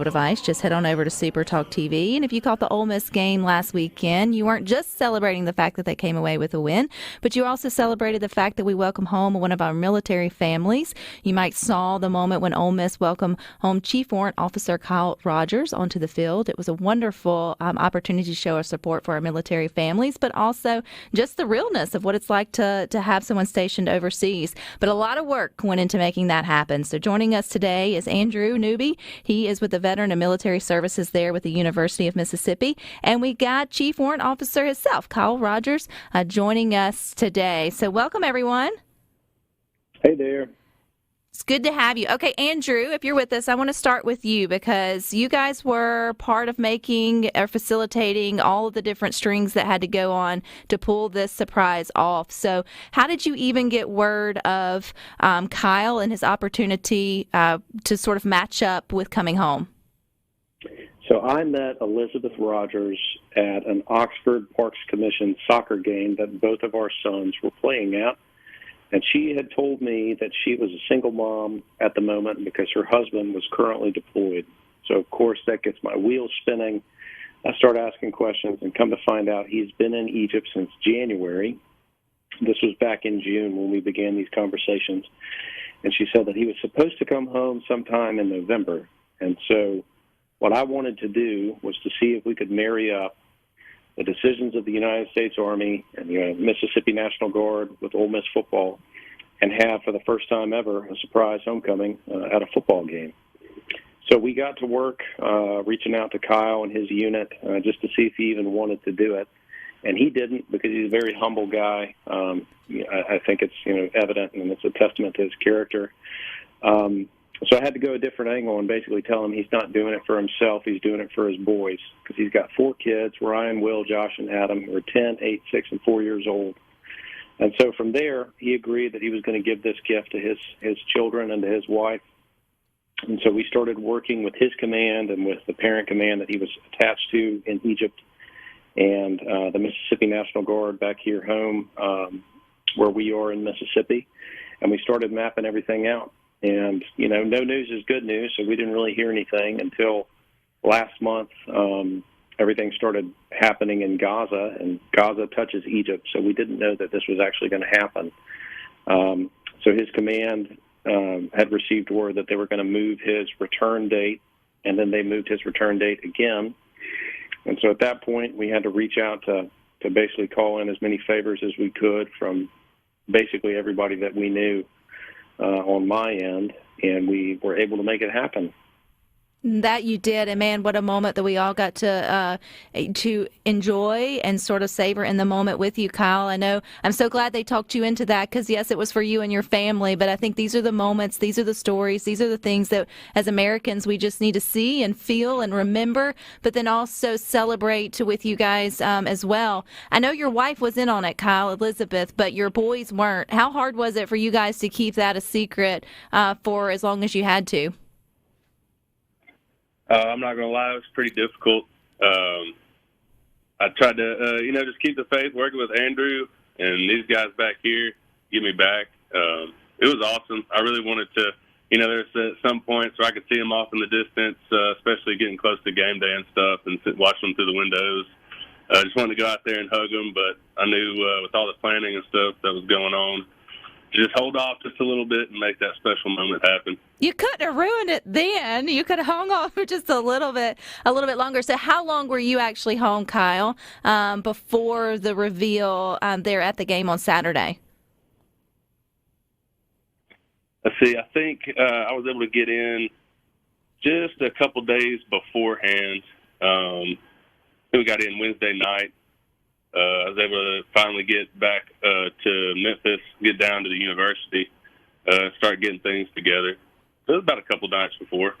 device, just head on over to SuperTalk TV. And if you caught the Ole Miss game last weekend, you weren't just celebrating the fact that they came away with a win, but you also celebrated the fact that we welcome home one of our military families. You might saw the moment when Ole Miss welcomed home Chief Warrant Officer Kyle Rodgers onto the field. It was a wonderful opportunity to show our support for our military families, but also just the realness of what it's like to have someone stationed overseas. But a lot of work went into making that happen. So joining us today is Andrew Newby. He is with the Veteran of Military Services there with the University of Mississippi. And we got Chief Warrant Officer himself, Kyle Rodgers, joining us today. So welcome, everyone. Hey there. It's good to have you. Okay, Andrew, if you're with us, I want to start with you because you guys were part of making or facilitating all of the different strings that had to go on to pull this surprise off. So how did you even get word of Kyle and his opportunity to sort of match up with coming home? So I met Elizabeth Rodgers at an Oxford Parks Commission soccer game that both of our sons were playing at. And she had told me that she was a single mom at the moment because her husband was currently deployed. So, of course, that gets my wheels spinning. I start asking questions and come to find out he's been in Egypt since January. This was back in June when we began these conversations. And she said that he was supposed to come home sometime in November. And so what I wanted to do was to see if we could marry up the decisions of the United States Army and the Mississippi National Guard with Ole Miss football and have, for the first time ever, a surprise homecoming at a football game. So we got to work reaching out to Kyle and his unit just to see if he even wanted to do it. And he didn't because he's a very humble guy. I think it's evident, and it's a testament to his character. So I had to go a different angle and basically tell him he's not doing it for himself. He's doing it for his boys because he's got 4 kids, Ryan, Will, Josh, and Adam, who are 10, 8, 6, and 4 years old. And so from there, he agreed that he was going to give this gift to his children and to his wife. And so we started working with his command and with the parent command that he was attached to in Egypt and the Mississippi National Guard back here home where we are in Mississippi. And we started mapping everything out. And, no news is good news, so we didn't really hear anything until last month. Everything started happening in Gaza, and Gaza touches Egypt, so we didn't know that this was actually going to happen. So his command had received word that they were going to move his return date, and then they moved his return date again. And so at that point, we had to reach out to basically call in as many favors as we could from basically everybody that we knew on my end, and we were able to make it happen. That you did, and man, what a moment that we all got to enjoy and sort of savor in the moment with you, Kyle. I know I'm so glad they talked you into that because, yes, it was for you and your family, but I think these are the moments, these are the stories, these are the things that as Americans we just need to see and feel and remember, but then also celebrate with you guys as well. I know your wife was in on it, Kyle, Elizabeth, but your boys weren't. How hard was it for you guys to keep that a secret for as long as you had to? I'm not going to lie, it was pretty difficult. I tried to, just keep the faith, working with Andrew and these guys back here, get me back. It was awesome. I really wanted to, there's at some points where I could see them off in the distance, especially getting close to game day and stuff and watch them through the windows. I just wanted to go out there and hug them, but I knew with all the planning and stuff that was going on, just hold off just a little bit and make that special moment happen. You couldn't have ruined it then. You could have hung off for just a little bit longer. So how long were you actually home, Kyle, before the reveal there at the game on Saturday? Let's see. I think I was able to get in just a couple days beforehand. We got in Wednesday night. I was able to finally get back to Memphis, get down to the university, start getting things together. It was about a couple nights before.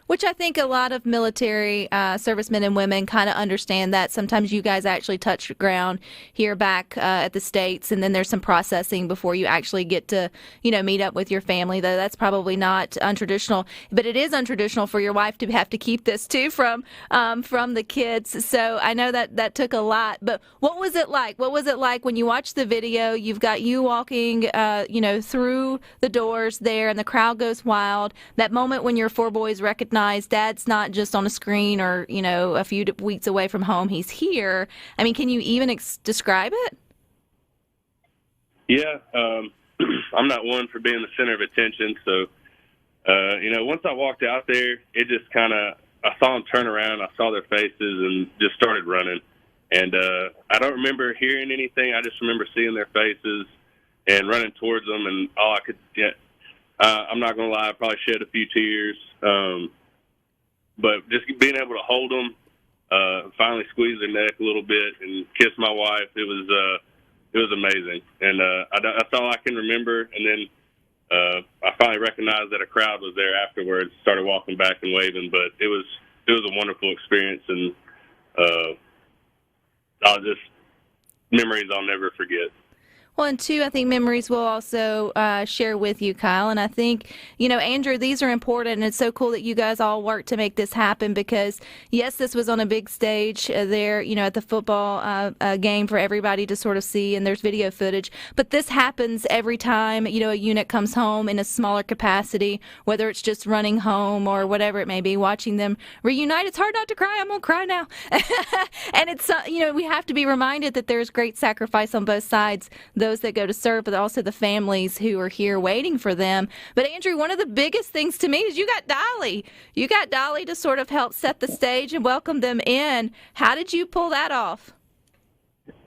Which I think a lot of military servicemen and women kind of understand that sometimes you guys actually touch ground here back at the States, and then there's some processing before you actually get to, meet up with your family, though that's probably not untraditional. But it is untraditional for your wife to have to keep this, too, from the kids. So I know that took a lot. But what was it like? What was it like when you watched the video? You've got you walking, through the doors there, and the crowd goes wild. That moment when your four boys recognize nice. Dad's not just on a screen or, a few weeks away from home. He's here. I mean, can you even describe it? Yeah, I'm not one for being the center of attention. So, once I walked out there, it just I saw them turn around. I saw their faces and just started running. And I don't remember hearing anything. I just remember seeing their faces and running towards them. And all I could get, I'm not going to lie, I probably shed a few tears. But just being able to hold them, finally squeeze their neck a little bit and kiss my wife, it was amazing. And that's all I can remember. And then I finally recognized that a crowd was there afterwards, started walking back and waving. But it was a wonderful experience, and memories I'll never forget. Well, and two, I think memories we'll also share with you, Kyle. And I think, Andrew, these are important. And it's so cool that you guys all work to make this happen because, yes, this was on a big stage there, at the football game for everybody to sort of see. And there's video footage. But this happens every time, a unit comes home in a smaller capacity, whether it's just running home or whatever it may be, watching them reunite. It's hard not to cry. I'm going to cry now. And it's, we have to be reminded that there's great sacrifice on both sides. Those that go to serve, but also the families who are here waiting for them. But Andrew, one of the biggest things to me is you got Dolly. You got Dolly to sort of help set the stage and welcome them in. How did you pull that off?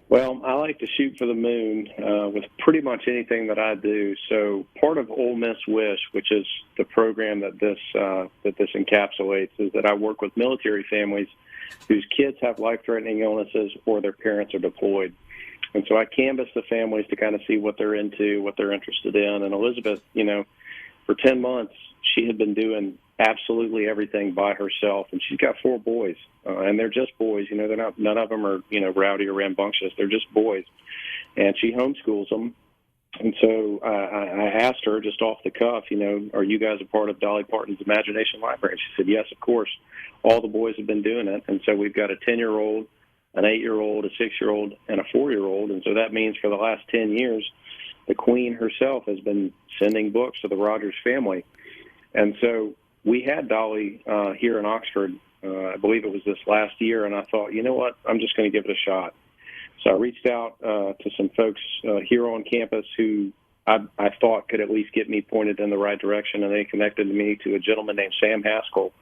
Well, I like to shoot for the moon with pretty much anything that I do. So part of Ole Miss Wish, which is the program that this encapsulates, is that I work with military families whose kids have life-threatening illnesses or their parents are deployed. And so I canvass the families to kind of see what they're into, what they're interested in. And Elizabeth, for 10 months, she had been doing absolutely everything by herself. And she's got 4 boys, and they're just boys. They're not, none of them are, rowdy or rambunctious. They're just boys. And she homeschools them. And so I asked her just off the cuff, are you guys a part of Dolly Parton's Imagination Library? And she said, yes, of course. All the boys have been doing it. And so we've got a 10-year-old, an 8-year-old, a 6-year-old, and a 4-year-old. And so that means for the last 10 years, the Queen herself has been sending books to the Rodgers family. And so we had Dolly here in Oxford, I believe it was this last year, and I thought, you know what, I'm just going to give it a shot. So I reached out to some folks here on campus who I thought could at least get me pointed in the right direction, and they connected me to a gentleman named Sam Haskell,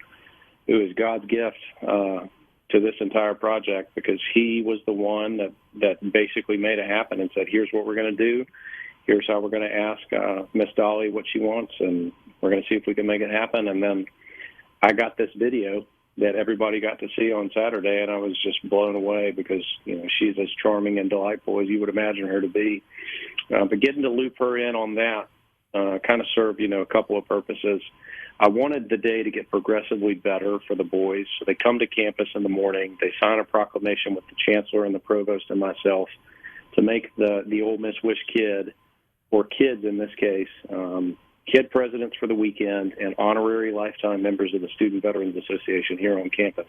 who is God's gift to this entire project, because he was the one that basically made it happen and said, here's what we're going to do. Here's how we're going to ask Miss Dolly what she wants, and we're going to see if we can make it happen. And then I got this video that everybody got to see on Saturday, and I was just blown away because, she's as charming and delightful as you would imagine her to be. But getting to loop her in on that kind of served, a couple of purposes. I wanted the day to get progressively better for the boys. So they come to campus in the morning. They sign a proclamation with the chancellor and the provost and myself to make the Ole Miss Wish kid, or kids in this case, kid presidents for the weekend and honorary lifetime members of the Student Veterans Association here on campus.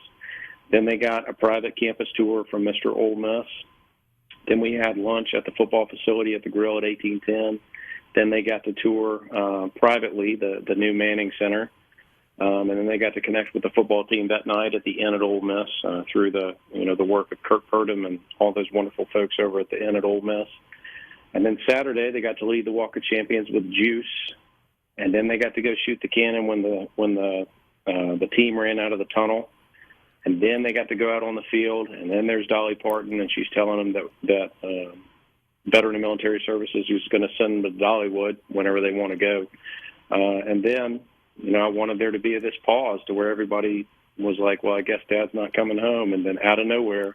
Then they got a private campus tour from Mr. Ole Miss. Then we had lunch at the football facility at the Grill at 1810. Then they got to tour privately the new Manning Center, and then they got to connect with the football team that night at the Inn at Ole Miss through the work of Kirk Purdom and all those wonderful folks over at the Inn at Ole Miss. And then Saturday they got to lead the Walk of Champions with Juice, and then they got to go shoot the cannon when the team ran out of the tunnel. And then they got to go out on the field, and then there's Dolly Parton, and she's telling them that Veteran and Military Services is going to send them to Dollywood whenever they want to go. And then, I wanted there to be this pause to where everybody was like, well, I guess Dad's not coming home. And then out of nowhere,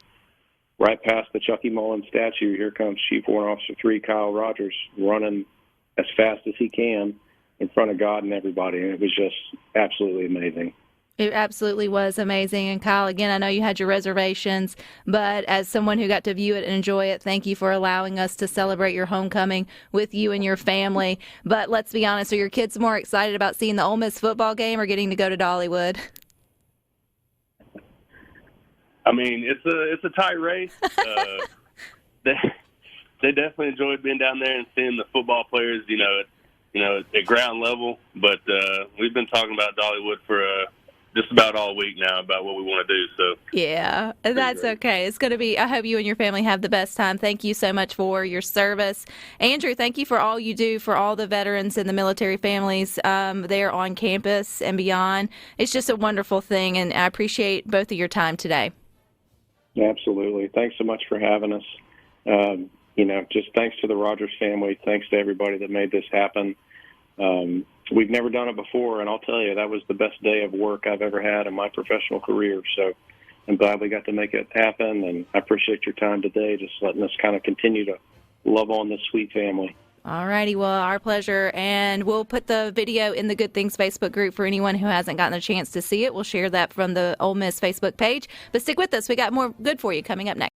right past the Chucky Mullen statue, here comes Chief Warrant Officer 3 Kyle Rodgers running as fast as he can in front of God and everybody. And it was just absolutely amazing. It absolutely was amazing. And Kyle, again, I know you had your reservations, but as someone who got to view it and enjoy it, thank you for allowing us to celebrate your homecoming with you and your family. But let's be honest, are your kids more excited about seeing the Ole Miss football game or getting to go to Dollywood? I mean, it's a tight race. They definitely enjoyed being down there and seeing the football players, at ground level. But we've been talking about Dollywood for just about all week now about what we want to do. So Yeah, that's okay. It's going to be, I hope you and your family have the best time. Thank you so much for your service. Andrew, thank you for all you do for all the veterans and the military families there on campus and beyond. It's just a wonderful thing, and I appreciate both of your time today. Absolutely. Thanks so much for having us. Just thanks to the Rodgers family. Thanks to everybody that made this happen. We've never done it before, and I'll tell you, that was the best day of work I've ever had in my professional career. So I'm glad we got to make it happen, and I appreciate your time today, just letting us kind of continue to love on this sweet family. All righty. Well, our pleasure. And we'll put the video in the Good Things Facebook group for anyone who hasn't gotten a chance to see it. We'll share that from the Ole Miss Facebook page. But stick with us. We got more good for you coming up next.